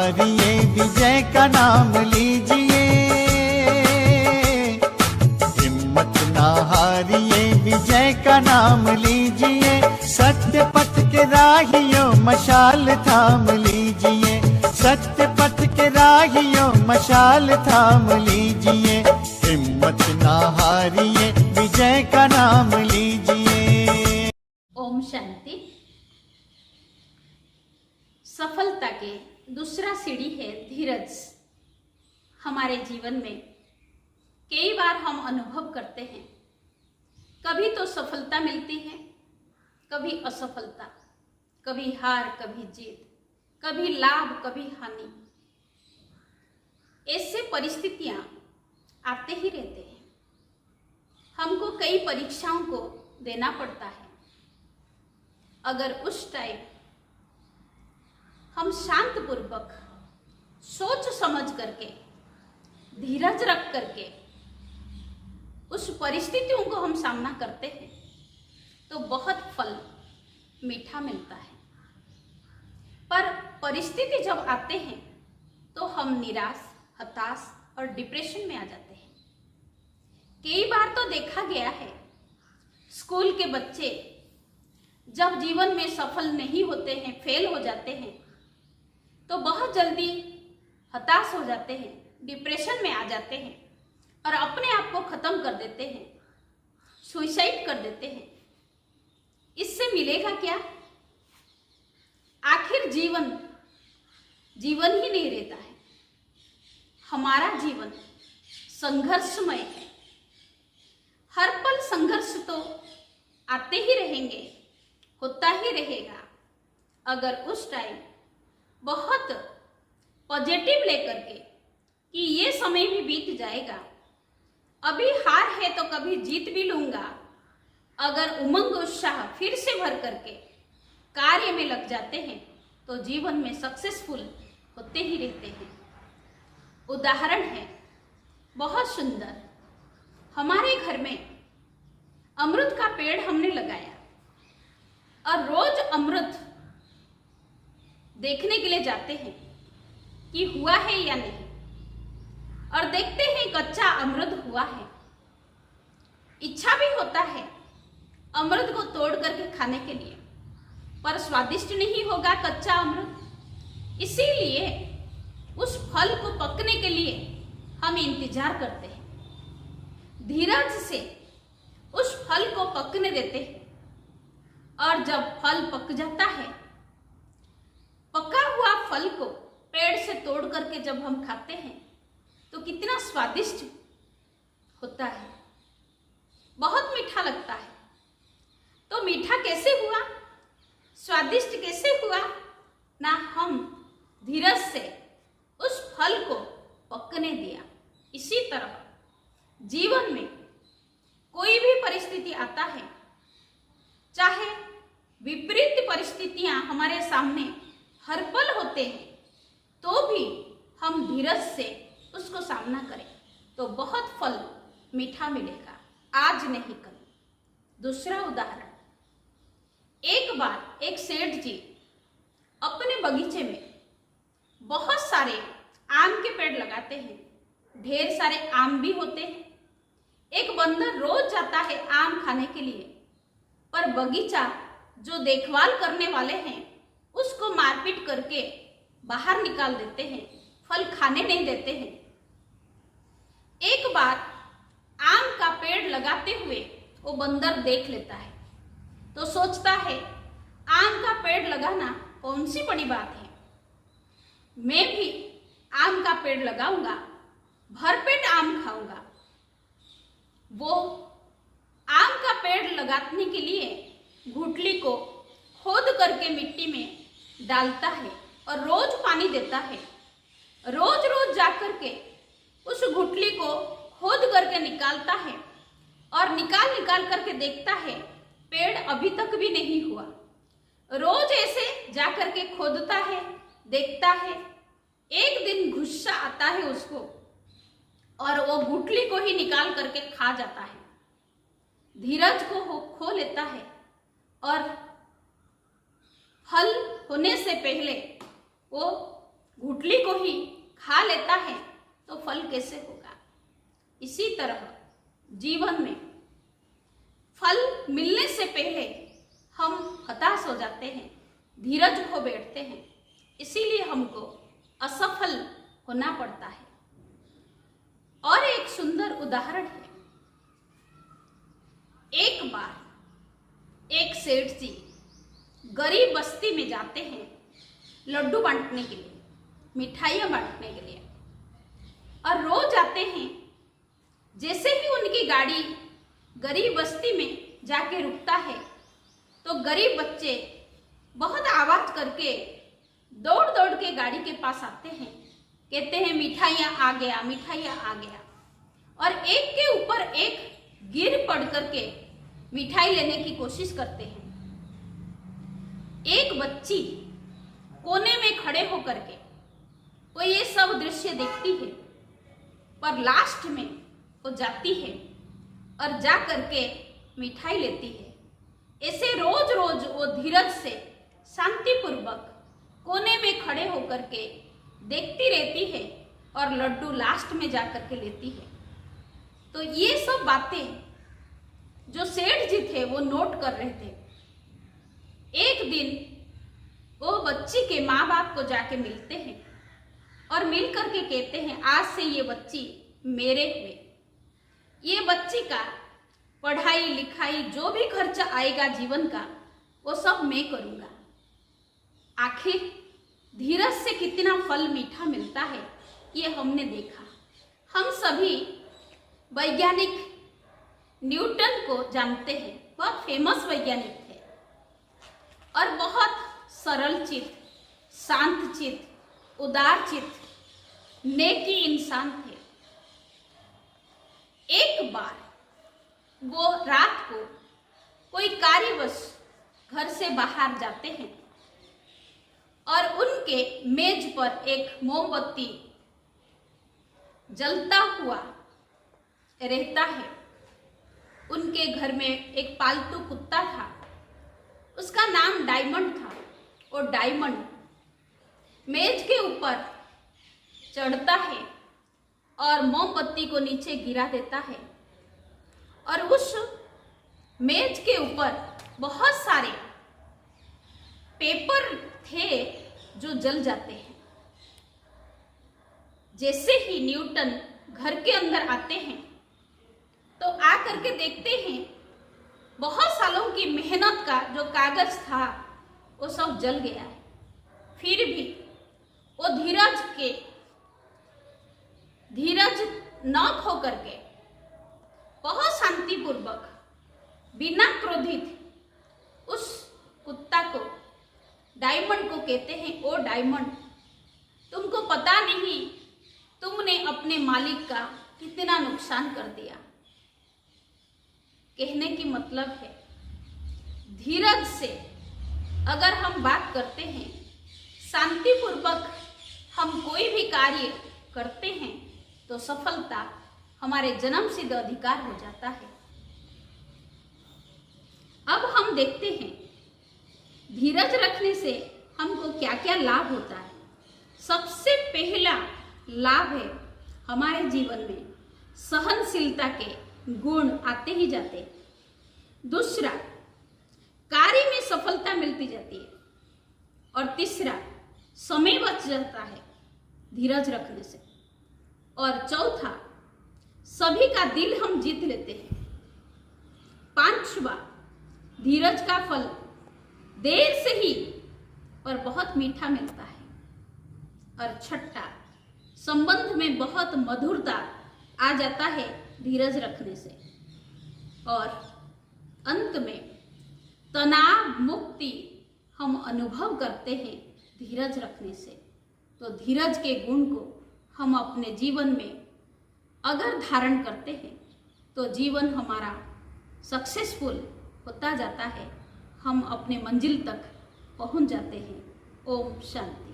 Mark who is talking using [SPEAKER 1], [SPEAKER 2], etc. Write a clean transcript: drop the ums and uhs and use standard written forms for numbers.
[SPEAKER 1] हारिए, विजय का नाम लीजिए। हिम्मत ना हारिए, विजय का नाम लीजिए। सत्य पथ के राहियों मशाल थाम लीजिए। सत्य पथ के राहियों मशाल थाम लीजिए। हिम्मत ना हारिए, विजय का नाम लीजिए।
[SPEAKER 2] ओम शांति। सफलता के दूसरा सीढ़ी है धीरज। हमारे जीवन में कई बार हम अनुभव करते हैं, कभी तो सफलता मिलती है, कभी असफलता, कभी हार, कभी जीत, कभी लाभ, कभी हानि। ऐसे परिस्थितियां आते ही रहते हैं। हमको कई परीक्षाओं को देना पड़ता है। अगर उस टाइम हम शांतपूर्वक सोच समझ करके, धीरज रख करके उस परिस्थितियों को हम सामना करते हैं तो बहुत फल मीठा मिलता है। पर परिस्थिति जब आते हैं तो हम निराश, हताश और डिप्रेशन में आ जाते हैं। कई बार तो देखा गया है, स्कूल के बच्चे जब जीवन में सफल नहीं होते हैं, फेल हो जाते हैं, तो बहुत जल्दी हताश हो जाते हैं, डिप्रेशन में आ जाते हैं और अपने आप को खत्म कर देते हैं, सुसाइड कर देते हैं। इससे मिलेगा क्या? आखिर जीवन ही नहीं रहता है। हमारा जीवन संघर्षमय है। हर पल संघर्ष तो आते ही रहेंगे, होता ही रहेगा। अगर उस टाइम बहुत पॉजिटिव लेकर के कि ये समय भी बीत जाएगा, अभी हार है तो कभी जीत भी लूंगा, अगर उमंग उत्साह फिर से भर करके कार्य में लग जाते हैं तो जीवन में सक्सेसफुल होते ही रहते हैं। उदाहरण है बहुत सुंदर। हमारे घर में अमरूद का पेड़ हमने लगाया और रोज अमरूद देखने के लिए जाते हैं कि हुआ है या नहीं, और देखते हैं कच्चा अमरूद हुआ है। इच्छा भी होता है अमरूद को तोड़ करके खाने के लिए, पर स्वादिष्ट नहीं होगा कच्चा अमरूद। इसीलिए उस फल को पकने के लिए हम इंतजार करते हैं, धीरज से उस फल को पकने देते हैं। और जब फल पक जाता है, पका हुआ फल को पेड़ से तोड़ करके जब हम खाते हैं तो कितना स्वादिष्ट होता है, बहुत मीठा लगता है। तो मीठा कैसे हुआ, स्वादिष्ट कैसे हुआ? ना हम धीरज से उस फल को पकने दिया। इसी तरह जीवन में कोई भी परिस्थिति आता है, चाहे विपरीत परिस्थितियां हमारे सामने हर पल होते हैं, तो भी हम धीरज से उसको सामना करें तो बहुत फल मीठा मिलेगा, आज नहीं कल। दूसरा उदाहरण, एक बार एक सेठ जी अपने बगीचे में बहुत सारे आम के पेड़ लगाते हैं, ढेर सारे आम भी होते हैं। एक बंदर रोज जाता है आम खाने के लिए, पर बगीचा जो देखभाल करने वाले हैं उसको मारपीट करके बाहर निकाल देते हैं, फल खाने नहीं देते हैं। एक बार आम का पेड़ लगाते हुए वो बंदर देख लेता है तो सोचता है आम का पेड़ लगाना कौन सी बड़ी बात है, मैं भी आम का पेड़ लगाऊंगा, भरपेट आम खाऊंगा। वो आम का पेड़ लगाने के लिए गुठली को खोद करके मिट्टी में डालता है और रोज पानी देता है। रोज रोज जाकर के उस गुठली को खोद करके निकालता है और निकाल करके देखता है पेड़ अभी तक भी नहीं हुआ। रोज ऐसे जाकर के खोदता है, देखता है। एक दिन गुस्सा आता है उसको और वो गुठली को ही निकाल करके खा जाता है। धीरज को खो लेता है और फल होने से पहले वो गुठली को ही खा लेता है तो फल कैसे होगा। इसी तरह जीवन में फल मिलने से पहले हम हताश हो जाते हैं, धीरज खो बैठते हैं, इसीलिए हमको असफल होना पड़ता है। और एक सुंदर उदाहरण है, एक बार एक सेठ जी गरीब बस्ती में जाते हैं लड्डू बांटने के लिए, मिठाइयाँ बांटने के लिए, और रोज आते हैं। जैसे ही उनकी गाड़ी गरीब बस्ती में जाके रुकता है तो गरीब बच्चे बहुत आवाज करके दौड़ दौड़ के गाड़ी के पास आते हैं, कहते हैं मिठाइयाँ आ गया, मिठाइयाँ आ गया, और एक के ऊपर एक गिर पड़ करके मिठाई लेने की कोशिश करते हैं। एक बच्ची कोने में खड़े होकर के वो ये सब दृश्य देखती है, पर लास्ट में वो जाती है और जा करके मिठाई लेती है। ऐसे रोज रोज वो धीरज से शांतिपूर्वक कोने में खड़े होकर के देखती रहती है और लड्डू लास्ट में जा करके लेती है। तो ये सब बातें जो सेठ जी थे वो नोट कर रहे थे। एक दिन वो बच्ची के माँ बाप को जाके मिलते हैं और मिल करके कहते हैं आज से ये बच्ची मेरे हुए, ये बच्ची का पढ़ाई लिखाई जो भी खर्चा आएगा जीवन का वो सब मैं करूँगा। आखिर धीरज से कितना फल मीठा मिलता है ये हमने देखा। हम सभी वैज्ञानिक न्यूटन को जानते हैं, बहुत फेमस वैज्ञानिक थे और बहुत सरल चित्त, शांत चित्त, उदार चित्त, नेकी इंसान थे। एक बार वो रात को कोई कार्यवश घर से बाहर जाते हैं और उनके मेज पर एक मोमबत्ती जलता हुआ रहता है। उनके घर में एक पालतू कुत्ता था, उसका नाम डायमंड था। और डायमंड मेज के ऊपर चढ़ता है और मोमबत्ती को नीचे गिरा देता है और उस मेज के ऊपर बहुत सारे पेपर थे जो जल जाते हैं। जैसे ही न्यूटन घर के अंदर आते हैं तो आ करके देखते हैं बहुत सालों की मेहनत का जो कागज था वो सब जल गया है। फिर भी वो धीरज न खो करके बहुत शांतिपूर्वक बिना क्रोधित उस कुत्ता को, डायमंड को कहते हैं, ओ डायमंड, तुमको पता नहीं तुमने अपने मालिक का कितना नुकसान कर दिया। कहने की मतलब है धीरज से अगर हम बात करते हैं, शांतिपूर्वक हम कोई भी कार्य करते हैं तो सफलता हमारे जन्म सिद्ध अधिकार हो जाता है। अब हम देखते हैं धीरज रखने से हमको क्या क्या लाभ होता है। सबसे पहला लाभ है हमारे जीवन में सहनशीलता के गुण आते ही जाते। दूसरा, कार्य में सफलता मिलती जाती है। और तीसरा, समय बच जाता है धीरज रखने से। और चौथा, सभी का दिल हम जीत लेते हैं। पांचवा, धीरज का फल देर से ही और बहुत मीठा मिलता है। और छठा, संबंध में बहुत मधुरता आ जाता है धीरज रखने से। और अंत में तनाव मुक्ति हम अनुभव करते हैं धीरज रखने से। तो धीरज के गुण को हम अपने जीवन में अगर धारण करते हैं तो जीवन हमारा सक्सेसफुल होता जाता है, हम अपने मंजिल तक पहुंच जाते हैं। ओम शांति।